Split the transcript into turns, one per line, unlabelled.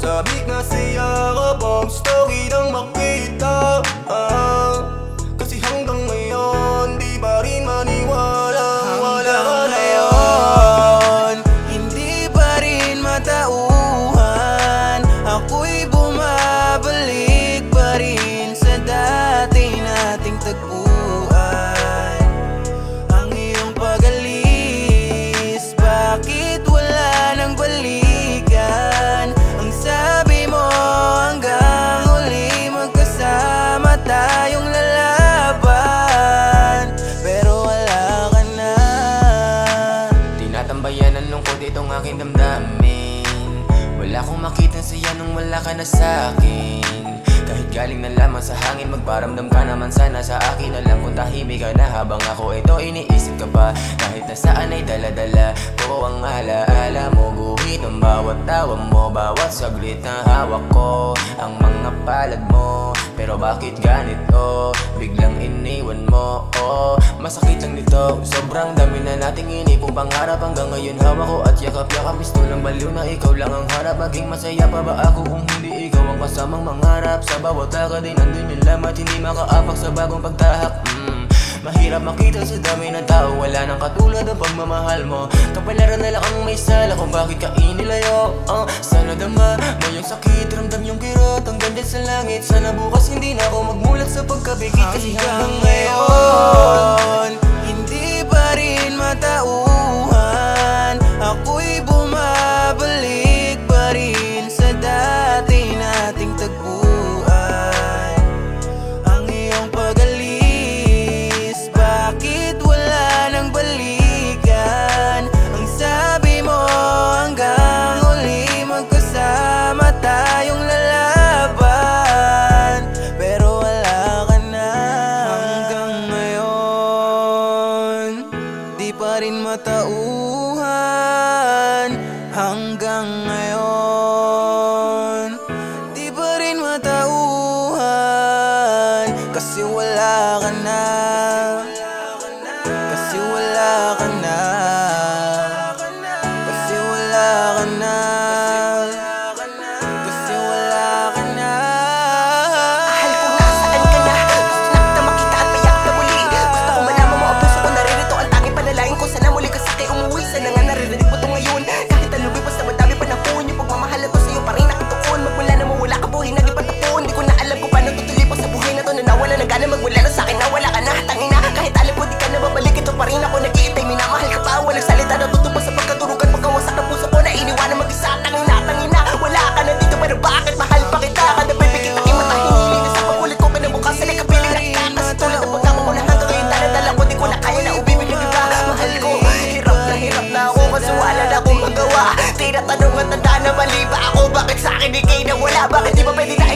Sabik na siya kapag story nang makita. Kasi hanggang ngayon di pa rin maniwala. Wala ka ngayon,
hindi pa rin matauhan. Ako'y bumabalik pa rin sa dati nating tagpuan. Ang iyong pag-alis, bakit wala nang balikan? Ang sabi mo hanggang huli magkasama tayong lalaban, pero wala ka na.
Tinatambayan ang lungkot itong aking damdamin. Wala akong makitang saya nung wala ka na sa'kin. Kahit galing na lamang sa hangin, magparamdam ka naman sana sa akin. Alam kong tahimik ka na habang ako ito iniisip ka pa. Kahit nasaan ay dala-dala ko ang alaala mo. Guhit ang bawat tawa mo, bawat saglit na hawak ko ang mga palad mo. Pero bakit ganito? Biglang iniwan mo. Masakit lang nito, sobrang dami na nating inipong pangarap. Hanggang ngayon hawak ko at yakap-yakap, gusto lang baliw na ikaw lang ang harap. Maging masaya pa ba ako kung hindi ikaw ang kasamang mangarap? Sa bawat lakad ay nandun yung lamat, hindi makaapak sa bagong pagtahak. Mahirap makita sa dami ng tao, wala nang katulad ang pagmamahal mo. Kapalaran na lang ang may sala kung bakit ka inilayo. Sana dama mo yung sakit, ramdam yung kirot hanggang dyan sa langit. Sana bukas hindi na ako magmulat sa pagkabigit. Kasi
hanggang ngayon, hindi pa rin matauhan. Ako'y bumabalik pa rin sa dati nating tagpuan. Ang iyong pag-alis, bakit wala nang balikan? Ang sabi mo hanggang huli magkasama tayong lalaban, pero wala ka na. Hanggang ngayon, di pa rin matauhan. Hanggang ngayon, di pa rin matauhan. Kasi wala ka na. Kasi wala ka na. Kasi wala ka na. Kasi wala ka na.
Mahal ko, nasaan ka na? Gusto na kita makita at payak na muli. Gusto ko malaman mo ang puso ko, naririto ang tanging panalangin ko. Sana muli ka sa akin umuwi. Sana nga naririnig mo to ngayon. Kahit ang lumipas na madami panahon, yung pagmamahal ko sa'yo pa rin nakatuon. Magmula na mawala ka, buhay naging patapon. Di ko na alam kung paano tutulipas sa buhay na to. Na nawala ng gana, magmula na sa'kin na wala ka na. Tangina, kahit alam ko di ka na babalik, ito pa rin ako nag-iintay. Minamahal ka pa, walang salita na tutupas sa pagkaturugan. Pagkawasak ng puso ko na iniwanan mag-isa. Tangina, tangina, wala ka na dito, pero bakit mahal pa kita? Kada baby kita kimata, hinihiling sa pagulit ko. Kinabukasan ay kapiling na kita. Kasi tulad ng pagkama ko na hanggang ngayon dala-dala ko. Di ko na kaya na ubibig ng iba. Mahal ko, hirap na ako kasi wala na akong magawa. Tinatanong at tanda na mali ba ako? Bakit sa akin di kayo na wala? Bakit di ba pwede na